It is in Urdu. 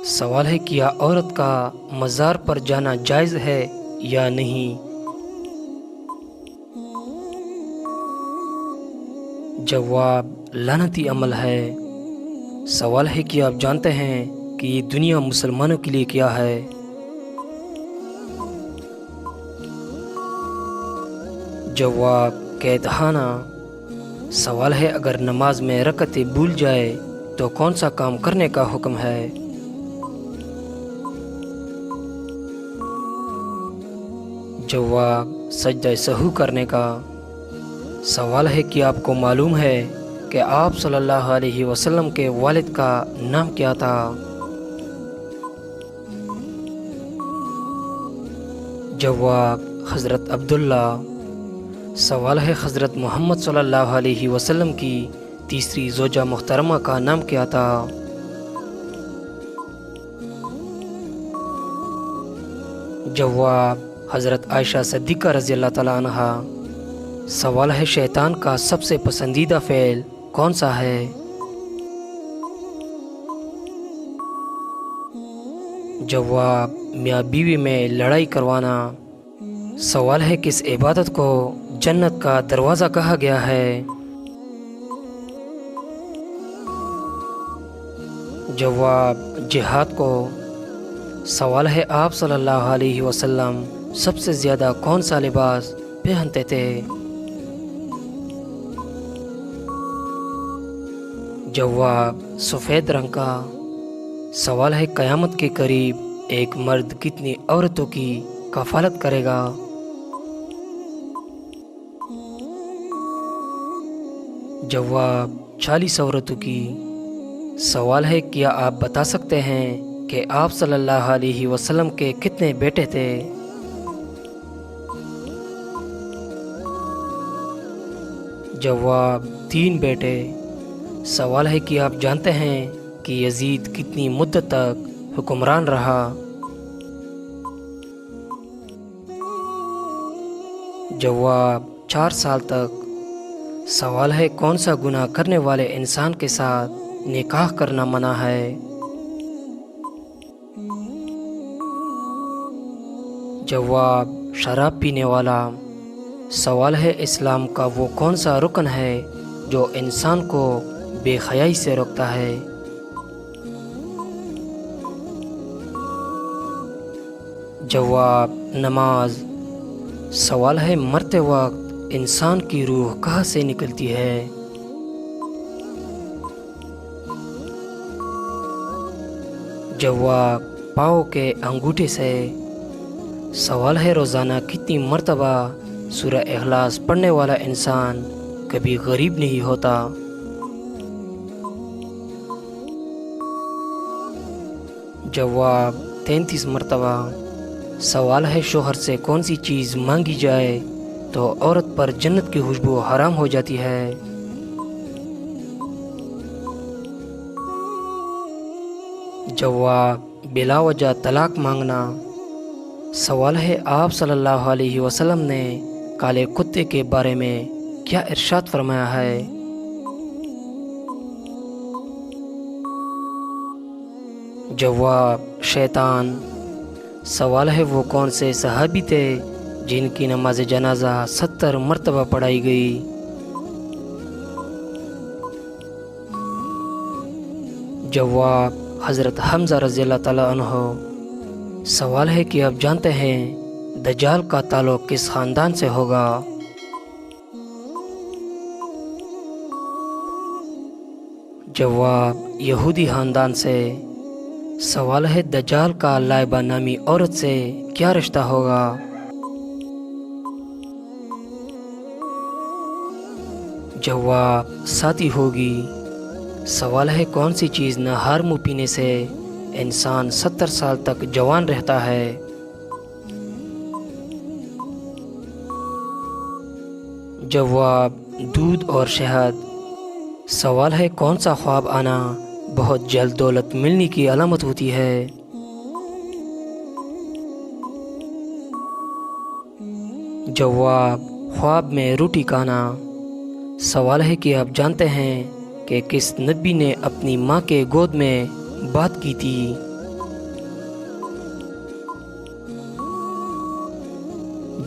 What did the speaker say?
سوال ہے کیا عورت کا مزار پر جانا جائز ہے یا نہیں؟ جواب لعنتی عمل ہے۔ سوال ہے کہ آپ جانتے ہیں کہ یہ دنیا مسلمانوں کے لیے کیا ہے؟ جواب قیدخانہ۔ سوال ہے اگر نماز میں رکعتیں بھول جائے تو کون سا کام کرنے کا حکم ہے؟ جواب سجدہ سہو کرنے کا۔ سوال ہے کہ آپ کو معلوم ہے کہ آپ صلی اللہ علیہ وسلم کے والد کا نام کیا تھا؟ جواب حضرت عبداللہ۔ سوال ہے حضرت محمد صلی اللہ علیہ وسلم کی تیسری زوجہ محترمہ کا نام کیا تھا؟ جواب حضرت عائشہ صدیقہ رضی اللہ تعالیٰ عنہا۔ سوال ہے شیطان کا سب سے پسندیدہ فعل کون سا ہے؟ جواب میاں بیوی میں لڑائی کروانا۔ سوال ہے کس عبادت کو جنت کا دروازہ کہا گیا ہے؟ جواب جہاد کو۔ سوال ہے آپ صلی اللہ علیہ وسلم سب سے زیادہ کون سا لباس پہنتے تھے؟ جواب سفید رنگ کا۔ سوال ہے قیامت کے قریب ایک مرد کتنی عورتوں کی کفالت کرے گا؟ جواب 40 عورتوں کی۔ سوال ہے کیا آپ بتا سکتے ہیں کہ آپ صلی اللہ علیہ وسلم کے کتنے بیٹے تھے؟ جواب 3 بیٹے۔ سوال ہے کہ آپ جانتے ہیں کہ یزید کتنی مدت تک حکمران رہا؟ جواب 4 سال تک۔ سوال ہے کون سا گناہ کرنے والے انسان کے ساتھ نکاح کرنا منع ہے؟ جواب شراب پینے والا۔ سوال ہے اسلام کا وہ کون سا رکن ہے جو انسان کو بے حیائی سے روکتا ہے؟ جواب نماز۔ سوال ہے مرتے وقت انسان کی روح کہاں سے نکلتی ہے؟ جواب پاؤں کے انگوٹھے سے۔ سوال ہے روزانہ کتنی مرتبہ سورہ اخلاص پڑھنے والا انسان کبھی غریب نہیں ہوتا؟ جواب 33 مرتبہ۔ سوال ہے شوہر سے کون سی چیز مانگی جائے تو عورت پر جنت کی خوشبو حرام ہو جاتی ہے؟ جواب بلا وجہ طلاق مانگنا۔ سوال ہے آپ صلی اللہ علیہ وسلم نے کالے کتے کے بارے میں کیا ارشاد فرمایا ہے؟ جواب شیطان۔ سوال ہے وہ کون سے صحابی تھے جن کی نماز جنازہ 70 مرتبہ پڑھائی گئی؟ جواب حضرت حمزہ رضی اللہ تعالیٰ عنہ۔ سوال ہے کہ آپ جانتے ہیں دجال کا تعلق کس خاندان سے ہوگا؟ جواب یہودی خاندان سے۔ سوال ہے دجال کا لائبہ نامی عورت سے کیا رشتہ ہوگا؟ جواب ساتھی ہوگی۔ سوال ہے کون سی چیز نہ ہر منہ پینے سے انسان 70 سال تک جوان رہتا ہے؟ جواب دودھ اور شہد۔ سوال ہے کون سا خواب آنا بہت جلد دولت ملنے کی علامت ہوتی ہے؟ جواب خواب میں روٹی کھانا۔ سوال ہے کہ آپ جانتے ہیں کہ کس نبی نے اپنی ماں کے گود میں بات کی تھی؟